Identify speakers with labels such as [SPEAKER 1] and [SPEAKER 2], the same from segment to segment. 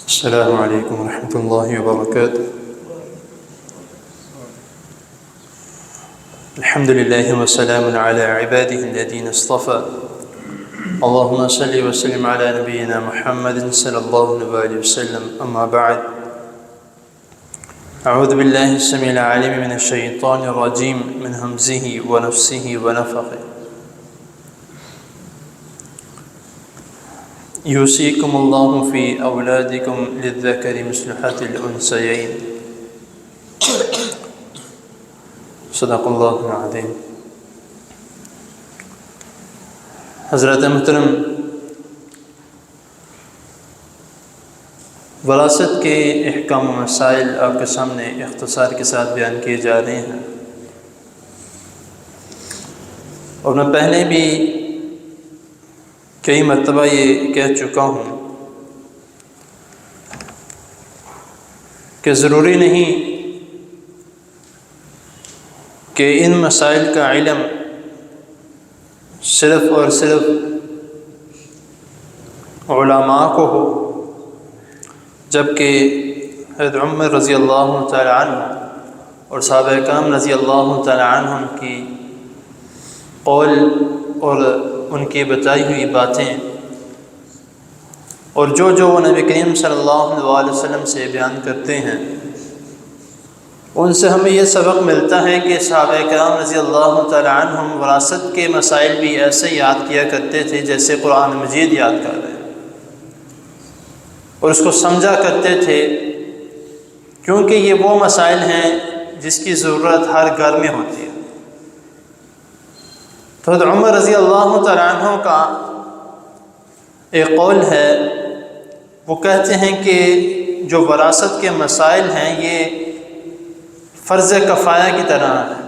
[SPEAKER 1] السلام علیکم ورحمۃ اللہ وبرکاتہ۔ الحمد للہ وسلام علی عباده الذین اصطفى، اللهم صل وسلم علی نبینا محمد صلی اللہ علیہ وسلم، اما بعد، اعوذ باللہ السمیع العلیم من الشیطان الرجیم من ہمزہ ونفسہ ونفخہ۔ یوصیکم اللہ فی اولادکم للذکر مثل حظ الانثیین، صدق اللہ العظیم۔ حضرات محترم، وراثت کے احکام و مسائل آپ کے سامنے اختصار کے ساتھ بیان کیے جا رہے ہیں، اور میں پہلے بھی کئی مرتبہ یہ کہہ چکا ہوں کہ ضروری نہیں کہ ان مسائل کا علم صرف اور صرف علماء کو ہو، جبکہ حضرت عمر رضی اللہ تعالی عنہ اور صحابہ کرام رضی اللہ تعالی عنہم کی قول اور ان کی بتائی ہوئی باتیں اور جو وہ نبی کریم صلی اللہ علیہ وسلم سے بیان کرتے ہیں، ان سے ہمیں یہ سبق ملتا ہے کہ صحابہ کرام رضی اللہ تعالی عنہم وراثت کے مسائل بھی ایسے یاد کیا کرتے تھے جیسے قرآن مجید یاد کر رہے ہیں، اور اس کو سمجھا کرتے تھے، کیونکہ یہ وہ مسائل ہیں جس کی ضرورت ہر گھر میں ہوتی ہے۔ تو حضرت عمر رضی اللہ تعالی عنہ کا ایک قول ہے، وہ کہتے ہیں کہ جو وراثت کے مسائل ہیں یہ فرض کفایہ کی طرح ہے،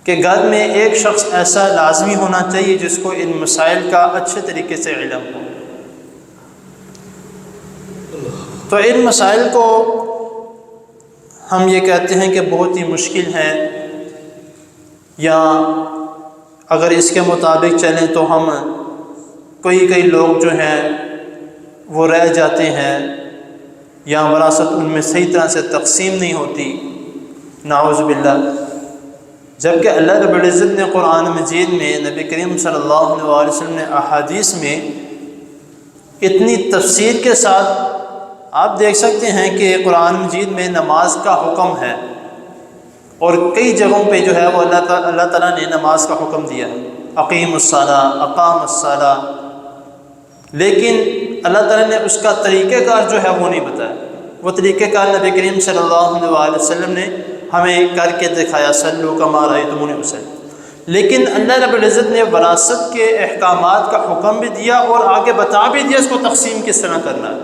[SPEAKER 1] کہ گھر میں ایک شخص ایسا لازمی ہونا چاہیے جس کو ان مسائل کا اچھے طریقے سے علم ہو۔ تو ان مسائل کو ہم یہ کہتے ہیں کہ بہت ہی مشکل ہے، یا اگر اس کے مطابق چلیں تو ہم کئی لوگ جو ہیں وہ رہ جاتے ہیں، یا وراثت ان میں صحیح طرح سے تقسیم نہیں ہوتی، نعوذ باللہ۔ جبکہ اللہ رب العزت نے قرآن مجید میں، نبی کریم صلی اللہ علیہ وسلم نے احادیث میں اتنی تفصیل کے ساتھ آپ دیکھ سکتے ہیں کہ قرآن مجید میں نماز کا حکم ہے، اور کئی جگہوں پہ جو ہے وہ اللہ تعالیٰ نے نماز کا حکم دیا، اقیم الصلاۃ، اقام الصلاۃ، لیکن اللہ تعالیٰ نے اس کا طریقہ کار جو ہے وہ نہیں بتایا۔ وہ طریقہ کار نبی کریم صلی اللہ علیہ وسلم نے ہمیں کر کے دکھایا، صلوا کما رأیتمونی اصلی۔ لیکن اللہ رب العزت نے وراثت کے احکامات کا حکم بھی دیا اور آگے بتا بھی دیا اس کو تقسیم کس طرح کرنا ہے،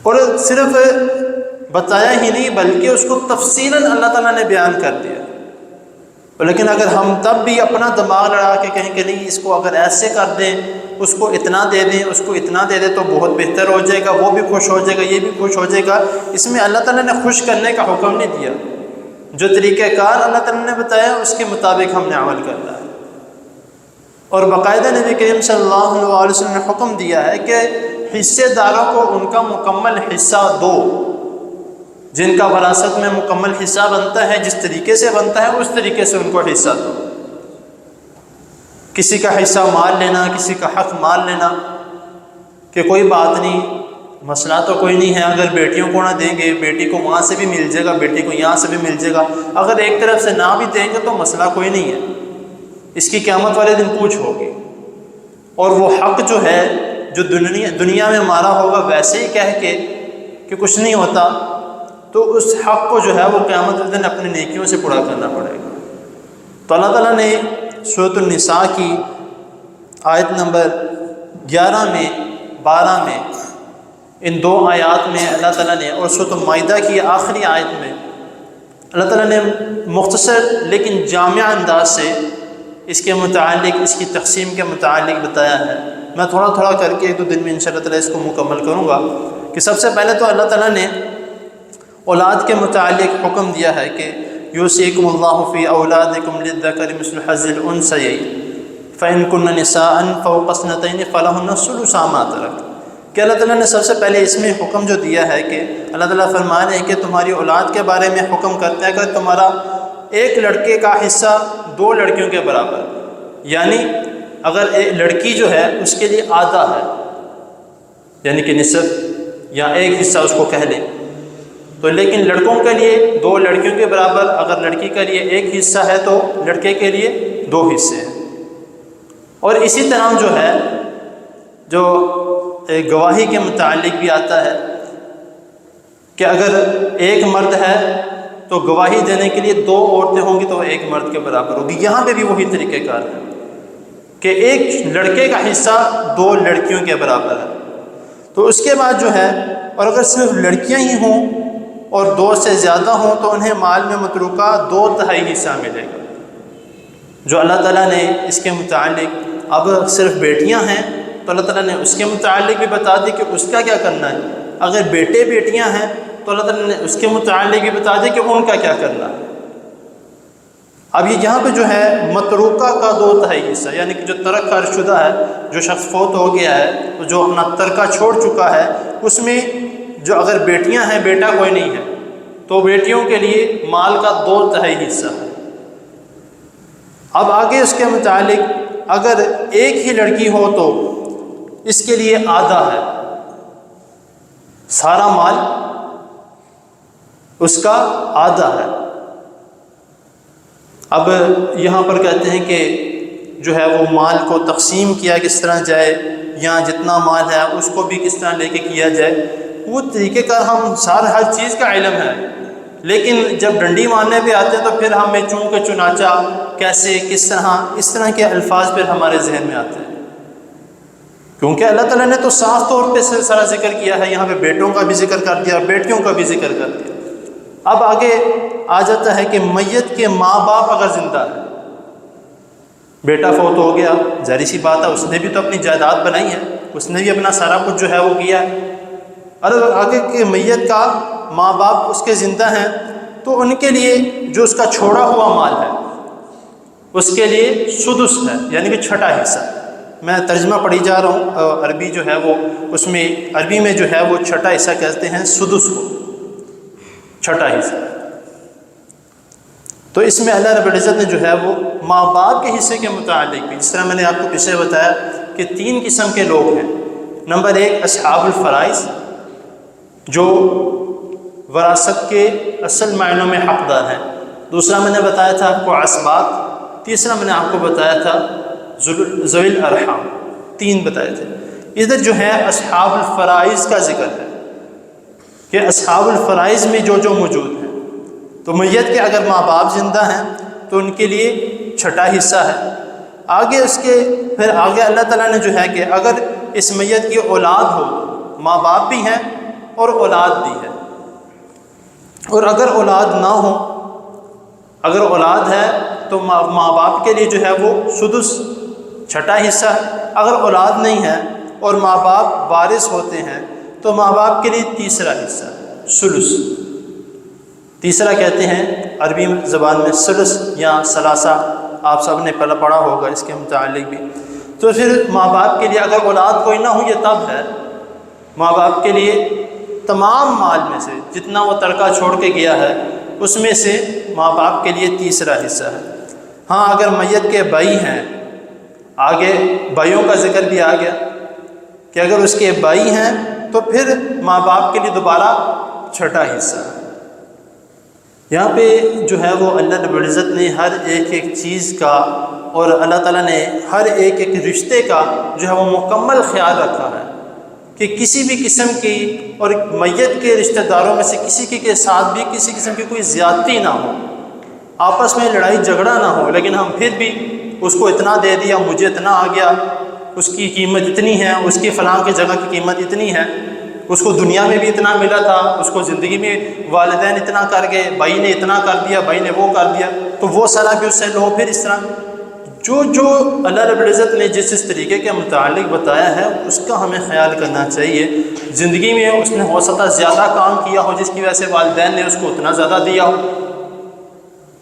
[SPEAKER 1] اور صرف بتایا ہی نہیں بلکہ اس کو تفصیلاً اللہ تعالیٰ نے بیان کر دیا۔ لیکن اگر ہم تب بھی اپنا دماغ لڑا کے کہیں کہ نہیں اس کو اگر ایسے کر دیں، اس کو اتنا دے دیں، اس کو اتنا دے دیں تو بہت بہتر ہو جائے گا، وہ بھی خوش ہو جائے گا، یہ بھی خوش ہو جائے گا، اس میں اللہ تعالیٰ نے خوش کرنے کا حکم نہیں دیا۔ جو طریقہ کار اللہ تعالیٰ نے بتایا اس کے مطابق ہم نے عمل کرنا ہے، اور باقاعدہ نبی کریم صلی اللہ علیہ وسلم نے حکم دیا ہے کہ حصے داروں کو ان کا مکمل حصہ دو، جن کا وراثت میں مکمل حصہ بنتا ہے، جس طریقے سے بنتا ہے اس طریقے سے ان کو حصہ دو۔ کسی کا حصہ مال لینا، کسی کا حق مال لینا کہ کوئی بات نہیں، مسئلہ تو کوئی نہیں ہے، اگر بیٹیوں کو نہ دیں گے بیٹی کو وہاں سے بھی مل جائے گا، بیٹی کو یہاں سے بھی مل جائے گا، اگر ایک طرف سے نہ بھی دیں گے تو مسئلہ کوئی نہیں ہے، اس کی قیامت والے دن پوچھ ہوگی۔ اور وہ حق جو ہے جو دنیا میں مارا ہوگا ویسے ہی کہہ کے کہ کچھ نہیں ہوتا، تو اس حق کو جو ہے وہ قیامت کے دن اپنی نیکیوں سے پورا کرنا پڑے گا۔ تو اللہ تعالیٰ نے سورۃ النساء کی آیت نمبر 11 میں 12 میں ان دو آیات میں اللہ تعالیٰ نے، اور سورۃ المائدہ کی آخری آیت میں اللہ تعالیٰ نے مختصر لیکن جامع انداز سے اس کے متعلق، اس کی تقسیم کے متعلق بتایا ہے۔ میں تھوڑا کر کے 1-2 دن میں انشاءاللہ تعالیٰ اس کو مکمل کروں گا، کہ سب سے پہلے تو اللہ تعالیٰ نے اولاد کے متعلق حکم دیا ہے کہ یوصیکم اللہ فی اولادکم للذکر مثل حظ الانثیین فإن كن نساء فوق اثنتين فلهن الثلث ما ترك، کہ اللہ تعالیٰ نے سب سے پہلے اس میں حکم جو دیا ہے کہ اللہ تعالیٰ فرما رہے ہیں کہ تمہاری اولاد کے بارے میں حکم کرتے ہیں کہ تمہارا ایک لڑکے کا حصہ 2 لڑکیوں کے برابر، یعنی اگر ایک لڑکی جو ہے اس کے لیے آدھا ہے، یعنی کہ نصف یا ایک حصہ اس کو کہہ لیں، تو لیکن لڑکوں کے لیے 2 لڑکیوں کے برابر، اگر لڑکی کے لیے ایک حصہ ہے تو لڑکے کے لیے 2 حصے ہیں۔ اور اسی طرح جو ہے جو گواہی کے متعلق بھی آتا ہے کہ اگر ایک مرد ہے تو گواہی دینے کے لیے 2 عورتیں ہوں گی تو ایک مرد کے برابر ہوگی۔ یہاں پہ بھی وہی طریقہ کار ہے کہ ایک لڑکے کا حصہ 2 لڑکیوں کے برابر ہے۔ تو اس کے بعد جو ہے، اور اگر صرف لڑکیاں ہی ہوں اور 2 سے زیادہ ہوں تو انہیں مال میں متروکہ 2/3 حصہ ملے گا۔ جو اللہ تعالیٰ نے اس کے متعلق، اب صرف بیٹیاں ہیں تو اللہ تعالیٰ نے اس کے متعلق بھی بتا دی کہ اس کا کیا کرنا ہے، اگر بیٹے بیٹیاں ہیں تو اللہ تعالیٰ نے اس کے متعلق بھی بتا دی کہ ان کا کیا کرنا ہے۔ اب یہ یہاں پہ جو ہے متروکہ کا 2/3 حصہ، یعنی کہ جو ترک کر شدہ ہے، جو شخص فوت ہو گیا ہے، جو اپنا ترکہ چھوڑ چکا ہے، اس میں جو اگر بیٹیاں ہیں، بیٹا کوئی نہیں ہے تو بیٹیوں کے لیے مال کا 2/3 حصہ ہے۔ اب آگے اس کے متعلق اگر ایک ہی لڑکی ہو تو اس کے لیے آدھا ہے، سارا مال اس کا آدھا ہے۔ اب یہاں پر کہتے ہیں کہ جو ہے وہ مال کو تقسیم کیا کس طرح جائے، یا جتنا مال ہے اس کو بھی کس طرح لے کے کیا جائے، وہ طریقہ کار ہم ہر چیز کا علم ہے، لیکن جب ڈنڈی مارنے پہ آتے ہیں تو پھر ہمیں چونکہ چنانچہ کیسے کس طرح اس طرح کے الفاظ پھر ہمارے ذہن میں آتے ہیں، کیونکہ اللہ تعالیٰ نے تو صاف طور پہ سارا ذکر کیا ہے، یہاں پہ بیٹوں کا بھی ذکر کر دیا، بیٹیوں کا بھی ذکر کر دیا۔ اب آگے آ جاتا ہے کہ میت کے ماں باپ اگر زندہ ہے، بیٹا فوت ہو گیا، ظاہر سی بات ہے اس نے بھی تو اپنی جائیداد بنائی ہے، اس نے بھی اپنا سارا کچھ جو ہے وہ کیا ہے، اور آگے کہ میت کا ماں باپ اس کے زندہ ہیں تو ان کے لیے جو اس کا چھوڑا ہوا مال ہے اس کے لیے سدس ہے، یعنی کہ چھٹا حصہ۔ میں ترجمہ پڑھی جا رہا ہوں، عربی جو ہے وہ اس میں عربی میں جو ہے وہ چھٹا حصہ کہتے ہیں سدس کو، چھٹا حصہ۔ تو اس میں اللہ رب العزت نے جو ہے وہ ماں باپ کے حصے کے متعلق بھی، جس طرح میں نے آپ کو پیچھے بتایا کہ 3 قسم کے لوگ ہیں۔ نمبر 1 اصحاب الفرائض، جو وراثت کے اصل معنوں میں حقدار ہیں۔ دوسرا میں نے بتایا تھا آپ کو عصبات، تیسرا میں نے آپ کو بتایا تھا ذوی الارحام، 3 بتائے تھے۔ ادھر جو ہے اصحاب الفرائض کا ذکر ہے کہ اصحاب الفرائض میں جو موجود ہیں، تو میت کے اگر ماں باپ زندہ ہیں تو ان کے لیے چھٹا حصہ ہے۔ آگے اس کے پھر آگے اللہ تعالیٰ نے جو ہے کہ اگر اس میت کی اولاد ہو، ماں باپ بھی ہیں اور اولاد بھی ہے، اور اگر اولاد نہ ہو، اگر اولاد ہے تو ماں باپ کے لیے جو ہے وہ سدس چھٹا حصہ ہے، اگر اولاد نہیں ہے اور ماں باپ وارث ہوتے ہیں تو ماں باپ کے لیے تیسرا حصہ سلس، تیسرا کہتے ہیں عربی زبان میں سلس یا ثلاثہ، آپ سب نے پڑھا ہوگا اس کے متعلق بھی۔ تو پھر ماں باپ کے لیے اگر اولاد کوئی نہ ہو، یہ تب ہے ماں باپ کے لیے تمام مال میں سے جتنا وہ ترکہ چھوڑ کے گیا ہے اس میں سے ماں باپ کے لیے تیسرا حصہ ہے۔ ہاں اگر میت کے بھائی ہیں، آگے بھائیوں کا ذکر بھی آ گیا کہ اگر اس کے بھائی ہیں تو پھر ماں باپ کے لیے دوبارہ چھٹا حصہ ہے۔ یہاں پہ جو ہے وہ اللہ رب العزت نے ہر ایک چیز کا اور اللہ تعالیٰ نے ہر ایک رشتے کا جو ہے وہ مکمل خیال رکھا ہے کہ کسی بھی قسم کی اور میت کے رشتہ داروں میں سے کسی کے ساتھ بھی کسی قسم کی کوئی زیادتی نہ ہو، آپس میں لڑائی جھگڑا نہ ہو، لیکن ہم پھر بھی اس کو اتنا دے دیا، مجھے اتنا آ گیا، اس کی قیمت اتنی ہے، اس کی فلاں کی جگہ کی قیمت اتنی ہے، اس کو دنیا میں بھی اتنا ملا تھا، اس کو زندگی میں والدین اتنا کر گئے، بھائی نے اتنا کر دیا، بھائی نے وہ کر دیا، تو وہ صلاح بھی اس سے لو۔ پھر اس طرح جو اللہ رب العزت نے جس طریقے کے متعلق بتایا ہے اس کا ہمیں خیال کرنا چاہیے۔ زندگی میں اس نے ہو سکتا زیادہ کام کیا ہو جس کی وجہ سے والدین نے اس کو اتنا زیادہ دیا ہو،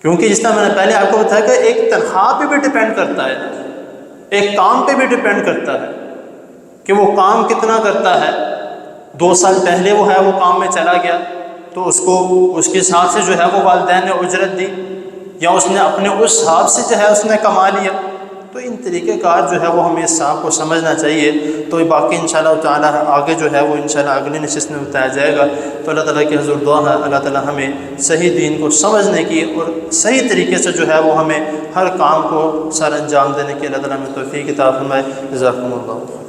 [SPEAKER 1] کیونکہ جس طرح میں نے پہلے آپ کو بتایا کہ ایک تنخواہ پہ بھی ڈپینڈ کرتا ہے، ایک کام پہ بھی ڈپینڈ کرتا ہے کہ وہ کام کتنا کرتا ہے، 2 سال پہلے وہ ہے وہ کام میں چلا گیا تو اس کو اس کے حساب سے جو ہے وہ والدین نے اجرت دی، یا اس نے اپنے اس حساب سے جو ہے اس نے کما لیا. تو ان طریقہ کار جو ہے وہ ہمیں اس صاحب کو سمجھنا چاہیے. تو باقی انشاءاللہ تعالیٰ آگے جو ہے وہ انشاءاللہ اگلی نشست میں بتایا جائے گا. تو اللہ تعالیٰ کی حضور دعا ہے اللہ تعالیٰ ہمیں صحیح دین کو سمجھنے کی اور صحیح طریقے سے جو ہے وہ ہمیں ہر کام کو سر انجام دینے کی اللہ تعالیٰ ہمیں توفیق عطا فرمائے. جزاکم اللہ.